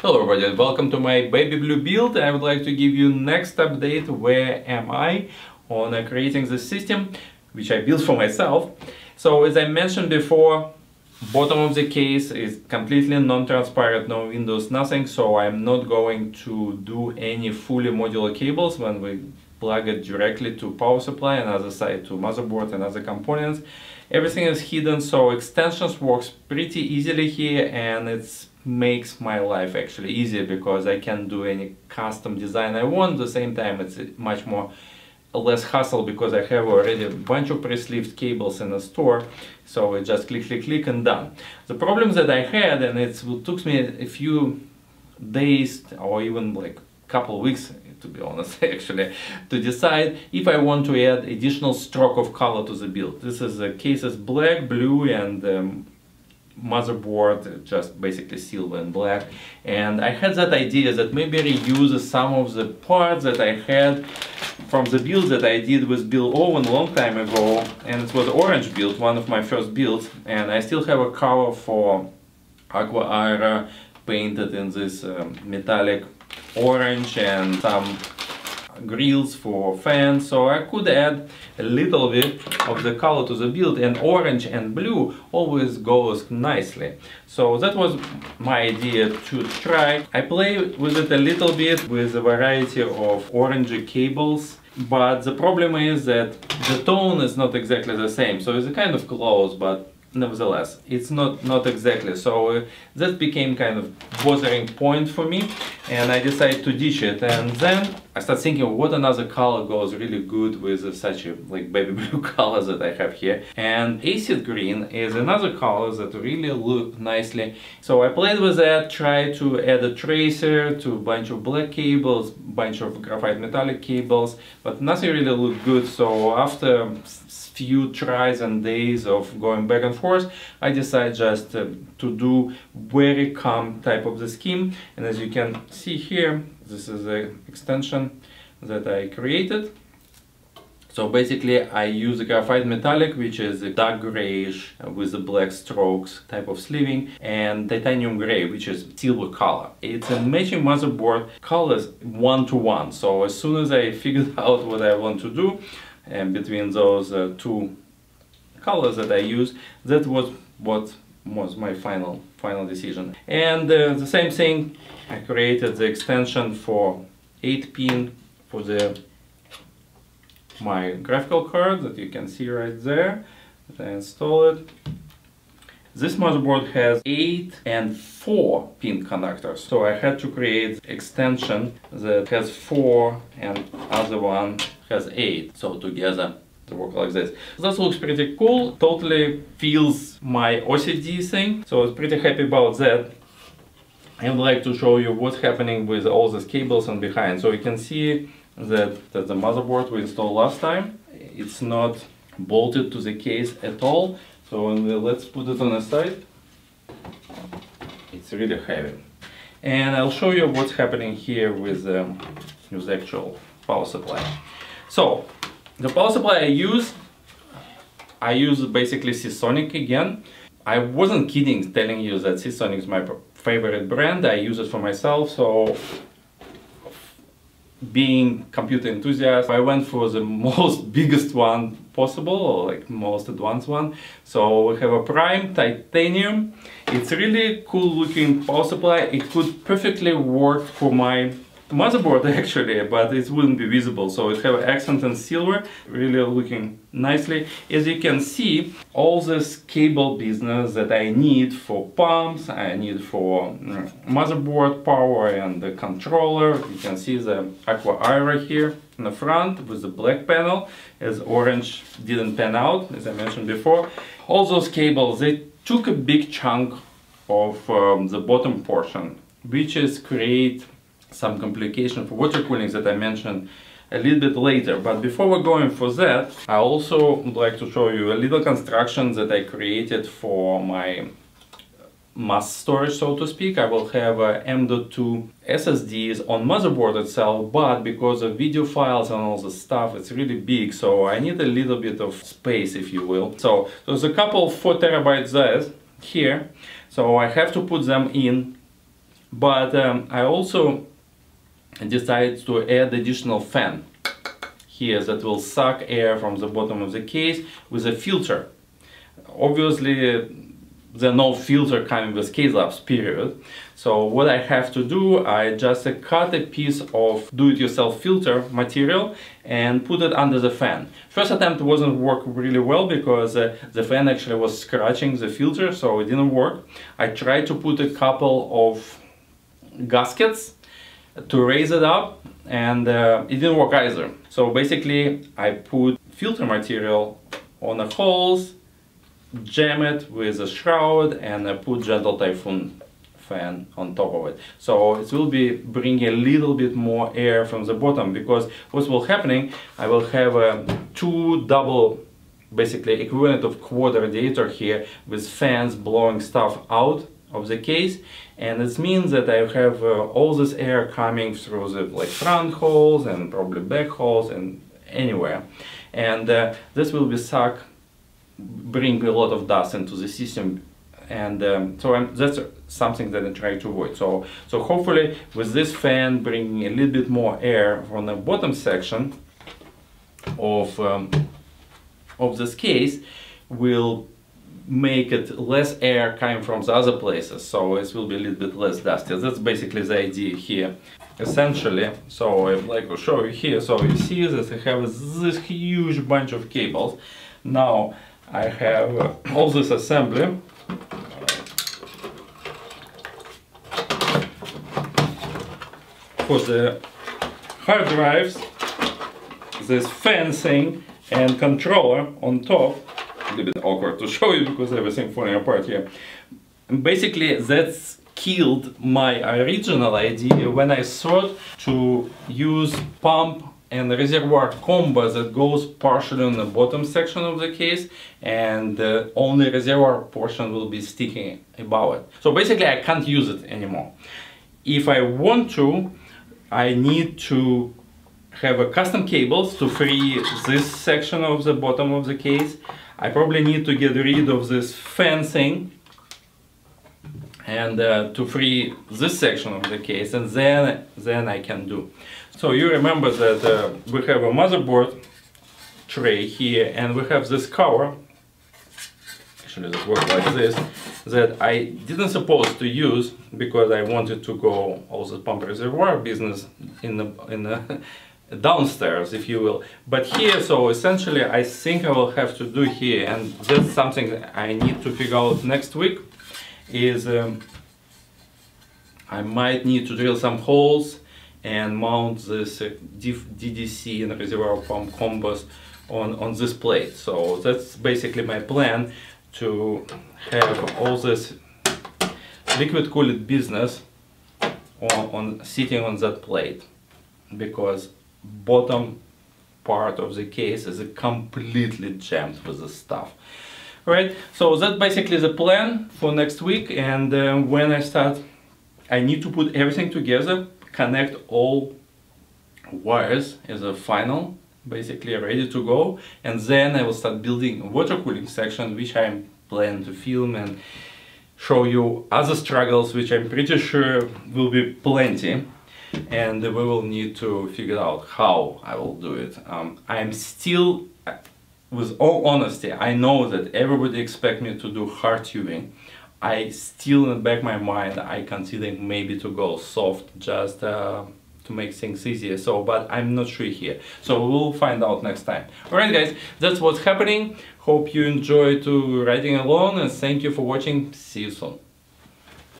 Hello everybody, welcome to my baby blue build. I would like to give you next update where am I on creating the system which I built for myself. So as I mentioned before, bottom of the case is completely non-transparent, no windows, nothing, so I'm not going to do any fully modular cables when we plug it directly to power supply and other side to motherboard and other components. Everything is hidden, so extensions works pretty easily here, and it makes my life actually easier because I can do any custom design I want. At the same time, it's much more less hassle because I have already a bunch of pre-sleeved cables in the store, so it just click and done. The problems that I had, and it took me a few days or even like a couple of weeks to be honest actually, to decide if I want to add additional stroke of color to the build. This is the cases black, blue, and motherboard just basically silver and black, and I had that idea that maybe reuse some of the parts that I had from the build that I did with Bill Owen a long time ago, and it was orange build, one of my first builds, and I still have a cover for Aqua Aira painted in this metallic orange and some grills for fans, so I could add a little bit of the color to the build, and orange and blue always goes nicely. So that was my idea to try. I play with it a little bit with a variety of orangey cables, but the problem is that the tone is not exactly the same, so it's kind of close, but nevertheless it's not exactly, so that became kind of bothering point for me, and I decided to ditch it. And then I started thinking what another color goes really good with such a like baby blue color that I have here, and acid green is another color that really look nicely, so I played with that, tried to add a tracer to a bunch of black cables, bunch of graphite metallic cables, but nothing really looked good. So after few tries and days of going back and forth, I decided just to do very calm type of the scheme. And as you can see here, this is the extension that I created. So basically I use the graphite metallic, which is a dark grayish with the black strokes type of sleeving, and titanium gray, which is silver color. It's a matching motherboard colors 1-to-1. So as soon as I figured out what I want to do, and between those two colors that I use, that was what was my final decision. And the same thing, I created the extension for 8-pin for my graphical card that you can see right there. I install it. This motherboard has 8 and 4-pin connectors, so I had to create extension that has 4 and other one has 8, so together they work like this. That looks pretty cool, totally feels my OCD thing, so I was pretty happy about that. I would like to show you what's happening with all these cables and behind. So you can see that the motherboard we installed last time, it's not bolted to the case at all. So let's put it on the side. It's really heavy. And I'll show you what's happening here with the actual power supply. So the power supply I use basically Seasonic again. I wasn't kidding telling you that Seasonic is my favorite brand. I use it for myself, so being computer enthusiast, I went for the most biggest one possible, or like most advanced one. So we have a prime titanium. It's really cool looking power supply. It could perfectly work for my motherboard actually, but it wouldn't be visible. So it have accent in silver, really looking nicely. As you can see, all this cable business that I need for pumps, I need for motherboard power and the controller. You can see the Aqua Aira here in the front with the black panel, as orange didn't pan out, as I mentioned before. All those cables, they took a big chunk of the bottom portion, which is create some complication for water cooling that I mentioned a little bit later. But before we're going for that, I also would like to show you a little construction that I created for my mass storage, so to speak. I will have M.2 SSDs on motherboard itself, but because of video files and all the stuff, it's really big, so I need a little bit of space, if you will. So there's a couple 4 terabyte there here, so I have to put them in But I also decided to add additional fan here that will suck air from the bottom of the case with a filter. Obviously there's no filter coming with case labs, period. So what I have to do, I just cut a piece of do-it-yourself filter material and put it under the fan. First attempt wasn't work really well because the fan actually was scratching the filter, so it didn't work. I tried to put a couple of gaskets to raise it up, and it didn't work either. So basically I put filter material on the holes, jam it with a shroud, and I put gentle typhoon fan on top of it. So it will be bringing a little bit more air from the bottom, because what will happening, I will have two double, basically equivalent of quad radiator here with fans blowing stuff out of the case, and it means that I have all this air coming through the front holes and probably back holes and anywhere, and this will be bring a lot of dust into the system, and that's something that I try to avoid. So hopefully with this fan bringing a little bit more air from the bottom section of this case will make it less air coming from the other places, so it will be a little bit less dusty. That's basically the idea here, essentially. So I'd like to show you here. So you see that I have this huge bunch of cables. Now I have all this assembly. For the hard drives, this fencing and controller on top. A little bit awkward to show you because everything falling apart here. And basically that's killed my original idea when I thought to use pump and reservoir combo that goes partially on the bottom section of the case, and only reservoir portion will be sticking above it. So basically I can't use it anymore. If I want to, I need to have a custom cables to free this section of the bottom of the case. I probably need to get rid of this fencing and to free this section of the case, and then I can do. So you remember that we have a motherboard tray here, and we have this cover, actually it works like this, that I didn't suppose to use because I wanted to go all the pump reservoir business in the downstairs, if you will. But here, so essentially I think I will have to do here, and that's something that I need to figure out next week, is I might need to drill some holes and mount this DDC and reservoir pump combos on this plate. So that's basically my plan, to have all this liquid cooled business sitting on that plate, because bottom part of the case is completely jammed with the stuff. Right, so that's basically the plan for next week, and when I start, I need to put everything together, connect all wires as a final, basically ready to go, and then I will start building a water cooling section, which I'm planning to film and show you other struggles, which I'm pretty sure will be plenty, and we will need to figure out how I will do it. I'm still, with all honesty, I know that everybody expects me to do hard tubing. I still, in the back of my mind, I consider maybe to go soft, just to make things easier. So, but I'm not sure here. So we'll find out next time. Alright guys, that's what's happening. Hope you enjoy to riding along, and thank you for watching. See you soon.